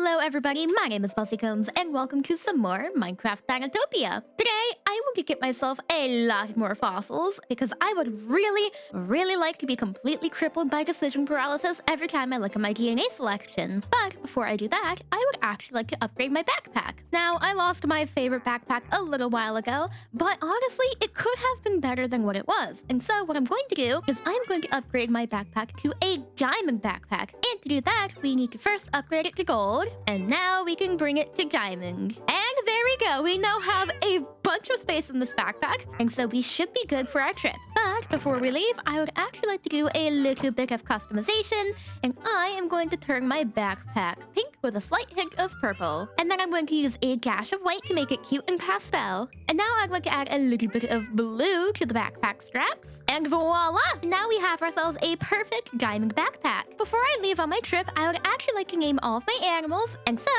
Hello everybody, my name is buzzycombs and welcome to some more Minecraft Dinotopia. Today, I want to get myself a lot more fossils because I would really like to be completely crippled by decision paralysis every time I look at my DNA selection. But before I do that, I would actually like to upgrade my backpack. Now, I lost my favorite backpack a little while ago, but honestly, it could have been better than what it was. And so what I'm going to do is I'm going to upgrade my backpack to a diamond backpack. And to do that, we need to first upgrade it to gold, and now we can bring it to diamond. And there we go, we now have a bunch of space in this backpack, and so we should be good for our trip. But before we leave, I would actually like to do a little bit of customization, and I am going to turn my backpack pink with a slight hint of purple. And then I'm going to use a dash of white to make it cute and pastel. And now I'd like to add a little bit of blue to the backpack straps. And voila! Now we have ourselves a perfect diamond backpack. Before I leave on my trip, I would actually like to name all of my animals. And so,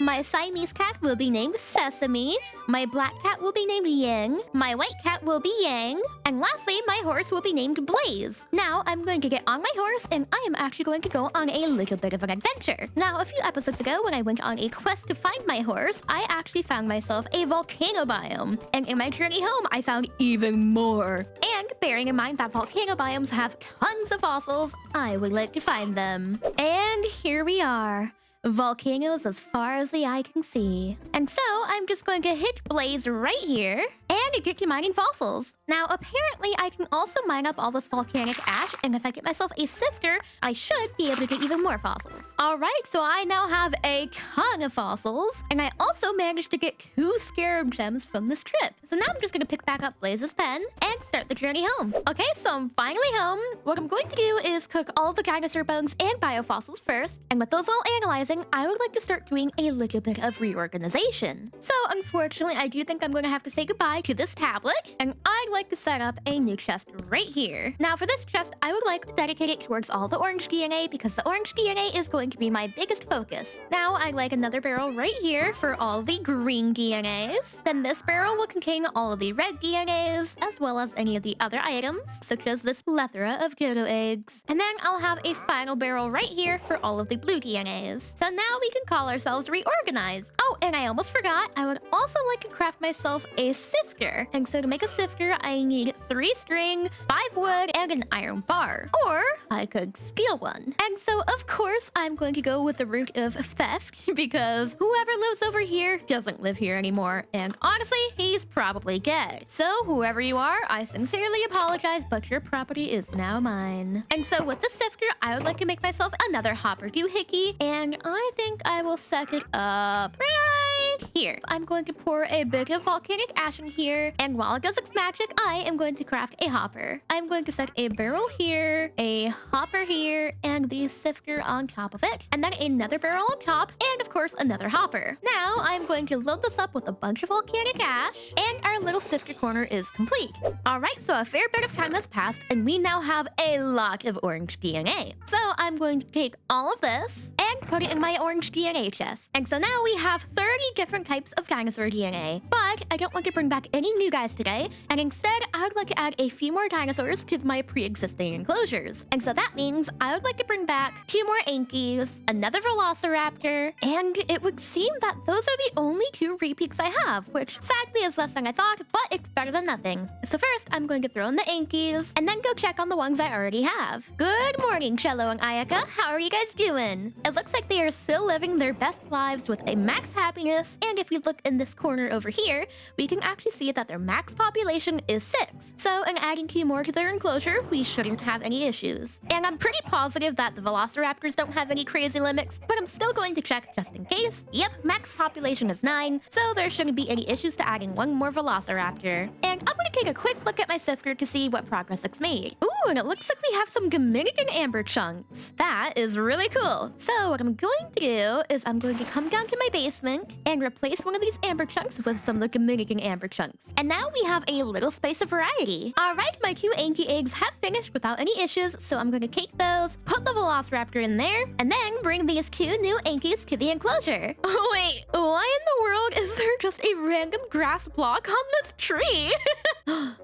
my Siamese cat will be named Sesame, my black cat will be named Yang, my white cat will be Yang, and lastly, my horse will be named Blaze. Now, I'm going to get on my horse, and I am actually going to go on a little bit of an adventure. Now, a few episodes ago, when I went on a quest to find my horse, I actually found myself a volcano biome. And in my journey home, I found even more. And bearing in mind that volcano biomes have tons of fossils, I would like to find them. And here we are. Volcanoes as far as the eye can see. And so I'm just going to hit Blaze right here and get to mining fossils. Now, apparently, I can also mine up all this volcanic ash, and if I get myself a sifter, I should be able to get even more fossils. All right, so I now have a ton of fossils, and I also managed to get 2 scarab gems from this trip. So now I'm just gonna pick back up Blaze's pen and start the journey home. Okay, so I'm finally home. What I'm going to do is cook all the dinosaur bones and biofossils first, and with those all analyzing, I would like to start doing a little bit of reorganization. So unfortunately, I do think I'm going to have to say goodbye to this tablet, and I'd like to set up a new chest right here. Now for this chest, I would like to dedicate it towards all the orange DNA because the orange DNA is going to be my biggest focus. Now I'd like another barrel right here for all the green DNAs. Then this barrel will contain all of the red DNAs, as well as any of the other items, such as this plethora of dodo eggs. And then I'll have a final barrel right here for all of the blue DNAs. So now we can call ourselves reorganized. Oh, and I almost forgot, I would also like to craft myself a sifter. And so to make a sifter, I need 3 string, 5 wood, and an iron bar. Or I could steal one. And so, of course, I'm going to go with the route of theft because whoever lives over here doesn't live here anymore. And honestly, he's probably dead. So whoever you are, I sincerely apologize, but your property is now mine. And so with the sifter, I would like to make myself another hopper doohickey, and I think I will set it up right here. I'm going to pour a bit of volcanic ash in here, and while it does its magic, I am going to craft a hopper. I'm going to set a barrel here, a hopper here, and the sifter on top of it, and then another barrel on top, and of course another hopper. Now I'm going to load this up with a bunch of volcanic ash, and our little sifter corner is complete. Alright, so a fair bit of time has passed, and we now have a lot of orange DNA. So I'm going to take all of this and put it in my orange DNA chest. And so now we have 30 different types of dinosaur DNA. But I don't want to bring back any new guys today, and instead I would like to add a few more dinosaurs to my pre-existing enclosures. And so that means I would like to bring back 2 more Ankies, another Velociraptor, and it would seem that those are the only 2 repeats I have, which sadly is less than I thought, but it's better than nothing. So first, I'm going to throw in the Ankies, and then go check on the ones I already have. Good morning, Cello and Ayaka. How are you guys doing? It looks like they are still living their best lives with a max happiness, and if we look in this corner over here, we can actually see that their max population is 6. So in adding 2 more to their enclosure, we shouldn't have any issues. And I'm pretty positive that the Velociraptors don't have any crazy limits, but I'm still going to check just in case. Yep, max population is 9, so there shouldn't be any issues to adding 1 more Velociraptor. And I'm going to take a quick look at my sifter to see what progress it's made. Ooh, and it looks like we have some Dominican amber chunks. That is really cool. So what I'm going to do is I'm going to come down to my basement and replace one of these amber chunks with some of the Dominican amber chunks. And now we have a little space of variety. All right, my 2 Anki eggs have finished without any issues, so I'm going to take those, put the Velociraptor in there, and then bring these 2 new Ankies to the enclosure. Oh, wait, why in the world is there just a random grass block on this tree?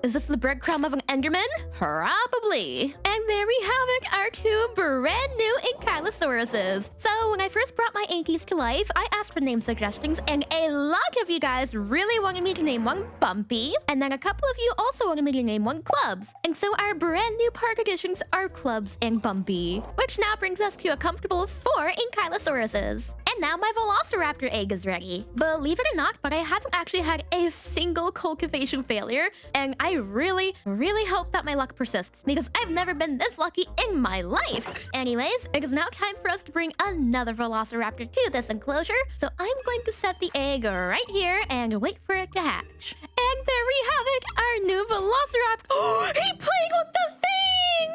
Is this the breadcrumb of an Enderman? Probably. And there we have it, our 2 brand new Ankylosauruses. So So when I first brought my Ankies to life, I asked for name suggestions, and a lot of you guys really wanted me to name one Bumpy, and then a couple of you also wanted me to name one Clubs. And so our brand new park additions are Clubs and Bumpy, which now brings us to a comfortable 4 Ankylosauruses. And now my Velociraptor egg is ready. Believe it or not, but I haven't actually had a single cultivation failure, and I really hope that my luck persists, because I've never been this lucky in my life. Anyways, it is now time for us to bring another Velociraptor to this enclosure, so I'm going to set the egg right here and wait for it to hatch. And there we have it, our new Velociraptor. Oh, he played with the thing!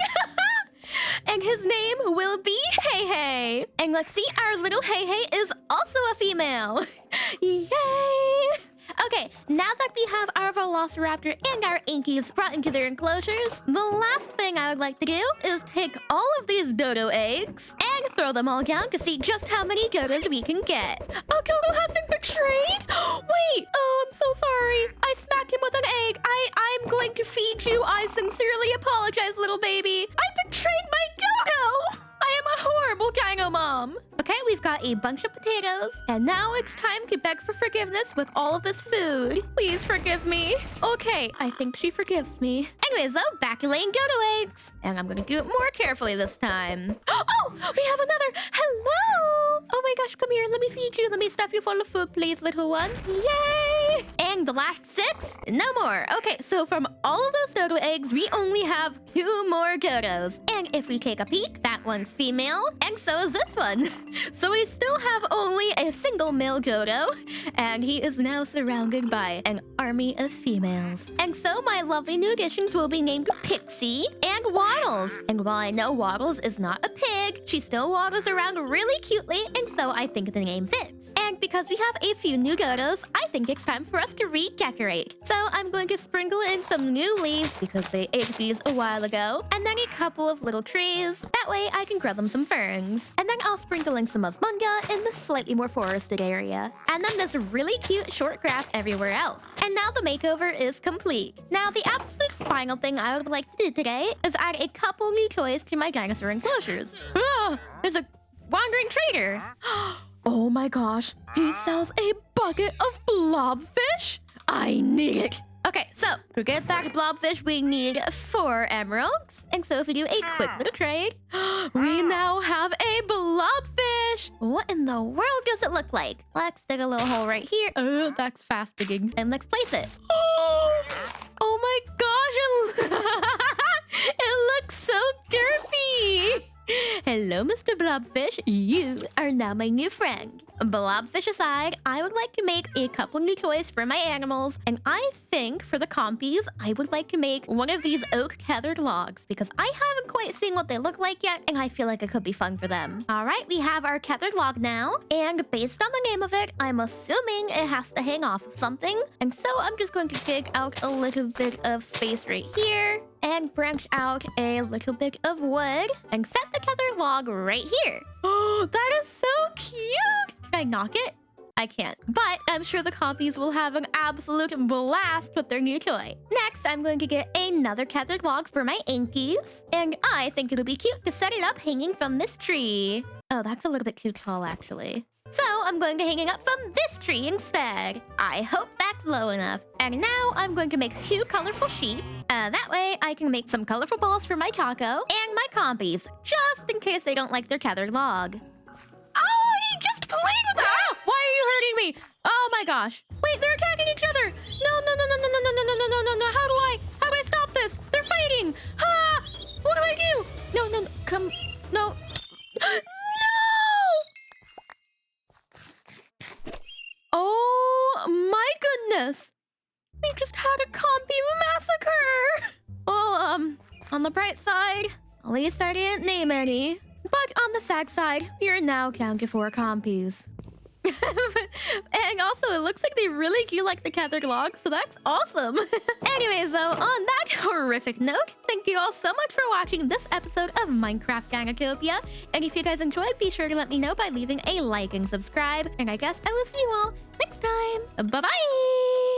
And his name will be Hey Hey. And let's see, our little Hey Hey is also a female. Yay! Okay, now that we have our Velociraptor and our Ankies brought into their enclosures, the last thing I would like to do is take all of these dodo eggs and throw them all down to see just how many dodos we can get. Oh, Dodo has been betrayed? Wait, oh, I'm so sorry. I smacked him with an egg. I'm going to feed you. I sincerely apologize, little baby. I betrayed my dodo! I am a horrible dino mom. Okay, we've got a bunch of potatoes, and now it's time to beg for forgiveness with all of this food. Please forgive me. Okay, I think she forgives me. Anyways, though, back to laying dodo eggs. And I'm gonna do it more carefully this time. Oh, we have another. Hello. Oh my gosh, come here. Let me feed you. Let me stuff you full of food, please, little one. Yay. And the last 6? No more. Okay, so from all of those dodo eggs, we only have 2 more dodos. And if we take a peek, that one's female, and so is this one. So we still have only a single male dodo, and he is now surrounded by an army of females. And so my lovely new additions will be named Pixie and Waddles. And while I know Waddles is not a pig, she still waddles around really cutely, and so I think the name fits. And because we have a few new dodos, I think it's time for us to redecorate. So I'm going to sprinkle in some new leaves because they ate these a while ago, and then a couple of little trees. That way I can grow them some ferns. And then I'll sprinkle in some osmundia in the slightly more forested area. And then this really cute short grass everywhere else. And now the makeover is complete. Now the absolute final thing I would like to do today is add a couple new toys to my dinosaur enclosures. Ah, there's a wandering trader. Oh my gosh, he sells a bucket of blobfish? I need it. Okay, so to get that blobfish, we need 4 emeralds. And so if we do a quick little trade, we now have a blobfish. What in the world does it look like? Let's dig a little hole right here. That's fast digging. And let's place it. Oh my gosh, it looks so derpy. Hello, Mr. Blobfish. You are now my new friend. Blobfish aside, I would like to make a couple new toys for my animals, and I think for the compies, I would like to make one of these oak tethered logs because I haven't quite seen what they look like yet, and I feel like it could be fun for them. All right, we have our tethered log now, and based on the name of it, I'm assuming it has to hang off of something, and so I'm just going to dig out a little bit of space right here and branch out a little bit of wood and set the tethered log right here. Oh, that is so cute! Can I knock it? I can't, but I'm sure the compies will have an absolute blast with their new toy. Next, I'm going to get another tethered log for my Ankies, and I think it'll be cute to set it up hanging from this tree. Oh, that's a little bit too tall, actually. So I'm going to hang it up from this tree instead. I hope that's low enough. And now I'm going to make 2 colorful sheep. That way I can make some colorful balls for my taco and my compies, just in case they don't like their tethered log. Oh, he just played with it! Ah, why are you hurting me? Oh my gosh. Wait, they're attacking each other. No. How do I stop this? They're fighting. Ah, what do I do? No, come, no. Oh my goodness! We just had a compy massacre! Well, on the bright side, at least I didn't name any. But on the sad side, you're now down to 4 compies. And also, it looks like they really do like the tethered log, so that's awesome. Anyways, though, on that horrific note, thank you all so much for watching this episode of Minecraft Dinotopia. And if you guys enjoyed, be sure to let me know by leaving a like and subscribe. And I guess I will see you all next time. Bye-bye!